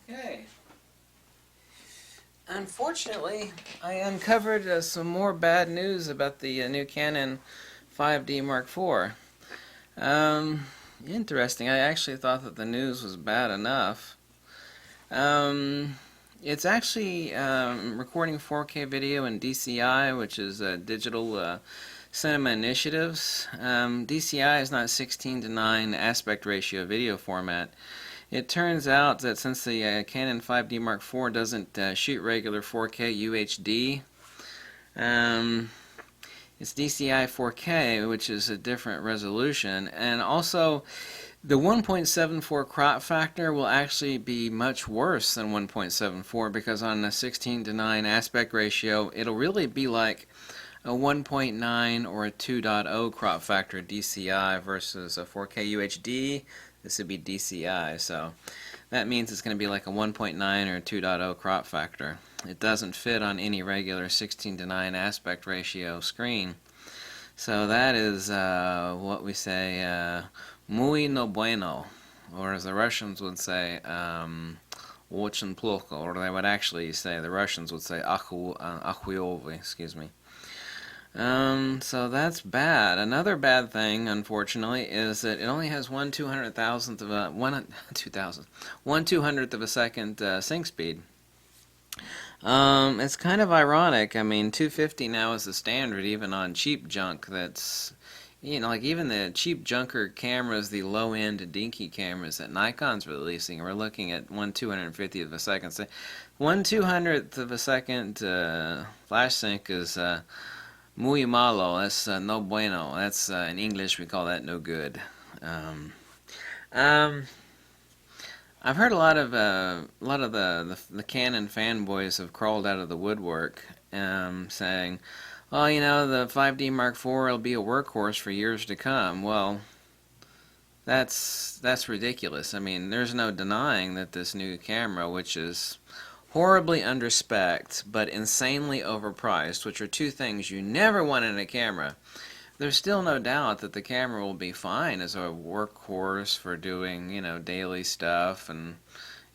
Okay. Unfortunately, I uncovered some more bad news about the new Canon 5D Mark IV. Um, Interesting. I actually thought that the news was bad enough. Um, it's actually recording 4K video in DCI, which is Digital Cinema Initiatives. DCI is not 16 to 9 aspect ratio video format. It turns out that since the Canon 5D Mark IV doesn't shoot regular 4K UHD, um, it's DCI 4K, which is a different resolution, and also the 1.74 crop factor will actually be much worse than 1.74 because on a 16 to 9 aspect ratio, it'll really be like a 1.9 or a 2.0 crop factor DCI versus a 4K UHD. This would be DCI, so that means it's going to be like a 1.9 or a 2.0 crop factor. It doesn't fit on any regular 16 to 9 aspect ratio screen. So that is what we say, muy no bueno, or as the Russians would say, очень плохо, or they would actually say, the Russians would say, ахуёвый, excuse me. So that's bad. Another bad thing, unfortunately, is that it only has 1/200,000th of a 1/200th of a second sync speed. It's kind of ironic. I mean, 250 now is the standard, even on cheap junk. That's, like even the cheap junker cameras, the low-end dinky cameras that Nikon's releasing, we're looking at 1/250th of a second. So 1/200th of a second flash sync is muy malo. That's no bueno. That's in English we call that no good. Um, um, I've heard a lot of the Canon fanboys have crawled out of the woodwork, saying, "Oh, the 5D Mark IV will be a workhorse for years to come." Well, that's ridiculous. I mean, there's no denying that this new camera, which is horribly underspec but insanely overpriced, which are two things you never want in a camera, there's still no doubt that the camera will be fine as a workhorse for doing, daily stuff, and,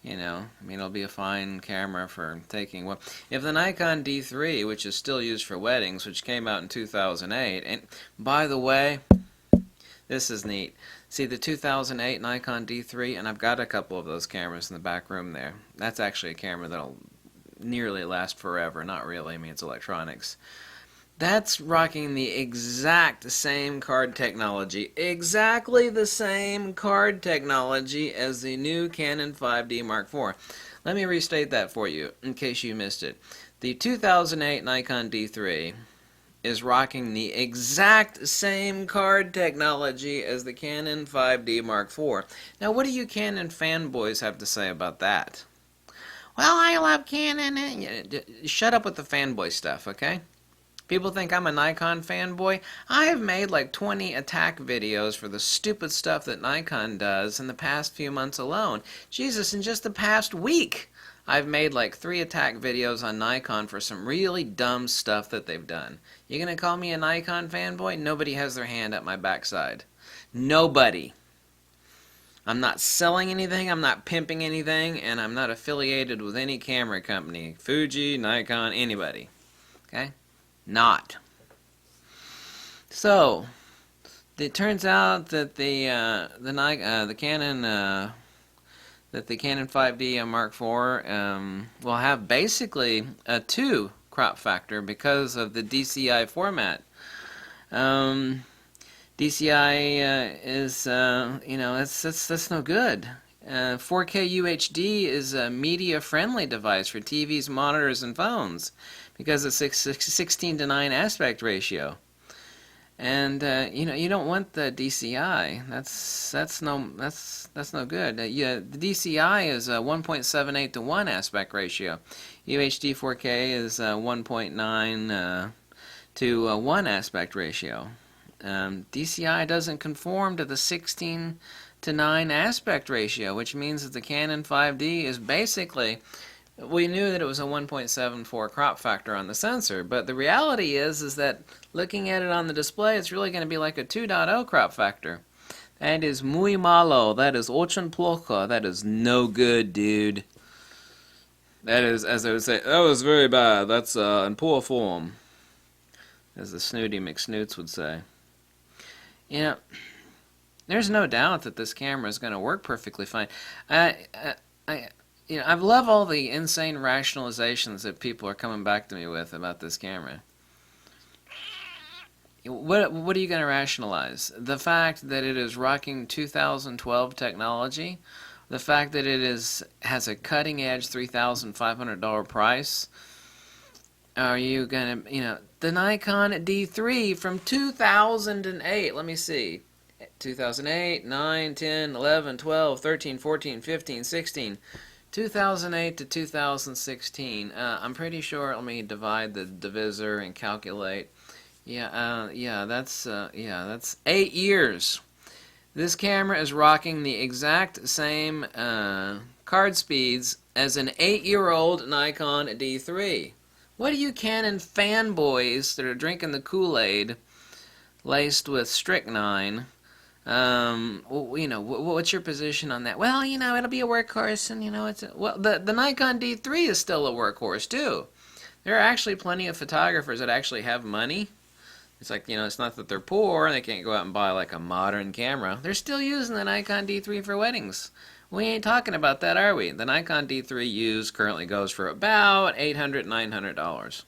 it'll be a fine camera for taking, well, if the Nikon D3, which is still used for weddings, which came out in 2008, and by the way, this is neat. See the 2008 Nikon D3, and I've got a couple of those cameras in the back room there. That's actually a camera that'll nearly last forever. Not really, I mean, it's electronics. That's rocking the exact same card technology, exactly the same card technology as the new Canon 5D Mark IV. Let me restate that for you, in case you missed it. The 2008 Nikon D3 is rocking the exact same card technology as the Canon 5D Mark IV. Now, what do you Canon fanboys have to say about that? Well, I love Canon. Shut up with the fanboy stuff, okay? People think I'm a Nikon fanboy. I have made like 20 attack videos for the stupid stuff that Nikon does in the past few months alone. Jesus, in just the past week, I've made like 3 attack videos on Nikon for some really dumb stuff that they've done. You gonna call me a Nikon fanboy? Nobody has their hand up my backside. Nobody. I'm not selling anything, I'm not pimping anything, and I'm not affiliated with any camera company. Fuji, Nikon, anybody. Okay? Not. So, it turns out that the Canon that the Canon 5D Mark IV will have basically a 2 crop factor because of the DCI format. DCI is, that's no good. 4K UHD is a media-friendly device for TVs, monitors, and phones because it's 16 to 9 aspect ratio. And you don't want the DCI. That's no good. The DCI is a 1.78 to 1 aspect ratio. UHD 4K is 1.9 to 1 aspect ratio. DCI doesn't conform to the 16 to 9 aspect ratio, which means that the Canon 5D is basically, we knew that it was a 1.74 crop factor on the sensor, but the reality is that looking at it on the display, it's really going to be like a 2.0 crop factor. That is muy malo. That is очень плохо. That is no good, dude. That is, as they would say, that was very bad. That's in poor form, as the snooty McSnoots would say. You know, there's no doubt that this camera is going to work perfectly fine. I, I love all the insane rationalizations that people are coming back to me with about this camera. What are you going to rationalize? The fact that it is rocking 2012 technology, the fact that it has a cutting edge $3,500 price. Are you going to, the Nikon D3 from 2008, let me see. 2008, 9, 10, 11, 12, 13, 14, 15, 16. 2008 to 2016. I'm pretty sure, let me divide the divisor and calculate. That's 8 years. This camera is rocking the exact same card speeds as an 8-year-old Nikon D3. What are you Canon fanboys that are drinking the Kool-Aid laced with strychnine? What's your position on that? Well, it'll be a workhorse, and the Nikon D3 is still a workhorse too. There are actually plenty of photographers that actually have money. It's like, it's not that they're poor and they can't go out and buy like a modern camera. They're still using the Nikon D3 for weddings. We ain't talking about that, are we? The Nikon D3 used currently goes for about $800, $900.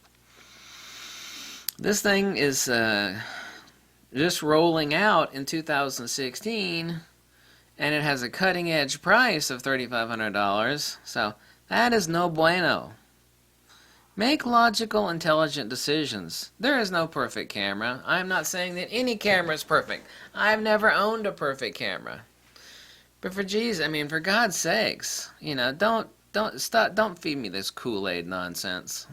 This thing is just rolling out in 2016, and it has a cutting edge price of $3,500. So that is no bueno. Make logical, intelligent decisions. There is no perfect camera. I'm not saying that any camera is perfect. I've never owned a perfect camera. But for God's sakes, don't feed me this Kool-Aid nonsense.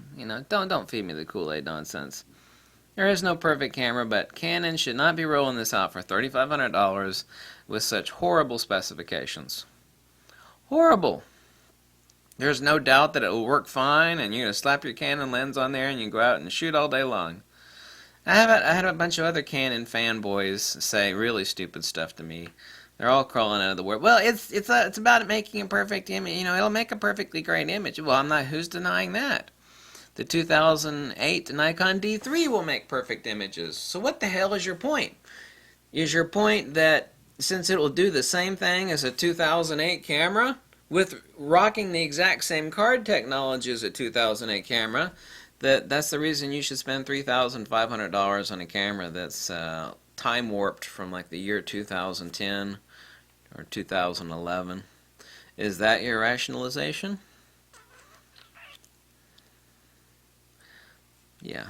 Don't feed me the Kool-Aid nonsense. There is no perfect camera, but Canon should not be rolling this out for $3,500 with such horrible specifications. Horrible. There's no doubt that it will work fine, and you're going to slap your Canon lens on there and you go out and shoot all day long. I had a bunch of other Canon fanboys say really stupid stuff to me. They're all crawling out of the word. Well, it's about making a perfect image. It'll make a perfectly great image. Well, who's denying that? The 2008 Nikon D3 will make perfect images. So what the hell is your point? Is your point that since it will do the same thing as a 2008 camera, with rocking the exact same card technology as a 2008 camera, that's the reason you should spend $3,500 on a camera that's time warped from like the year 2010 or 2011? Is that your rationalization? Yeah.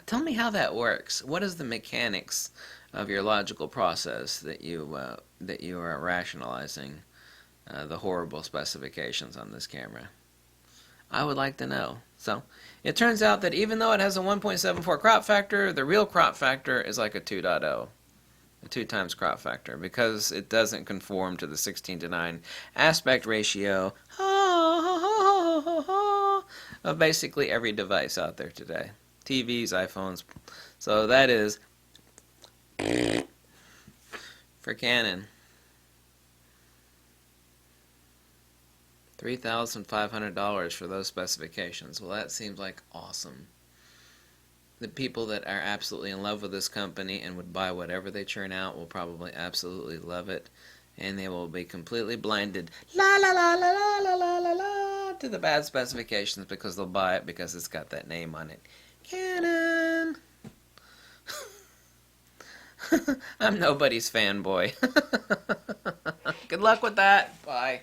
Tell me how that works. What is the mechanics of your logical process that you are rationalizing the horrible specifications on this camera? I would like to know. So, it turns out that even though it has a 1.74 crop factor, the real crop factor is like a 2.0. A 2 times crop factor, because it doesn't conform to the 16:9 aspect ratio of basically every device out there today. TVs, iPhones. So that is for Canon. $3,500 for those specifications. Well, that seems like awesome. The people that are absolutely in love with this company and would buy whatever they churn out will probably absolutely love it, and they will be completely blinded la la la la la la la la la to the bad specifications because they'll buy it because it's got that name on it. Canon. I'm nobody's fanboy. Good luck with that. Bye.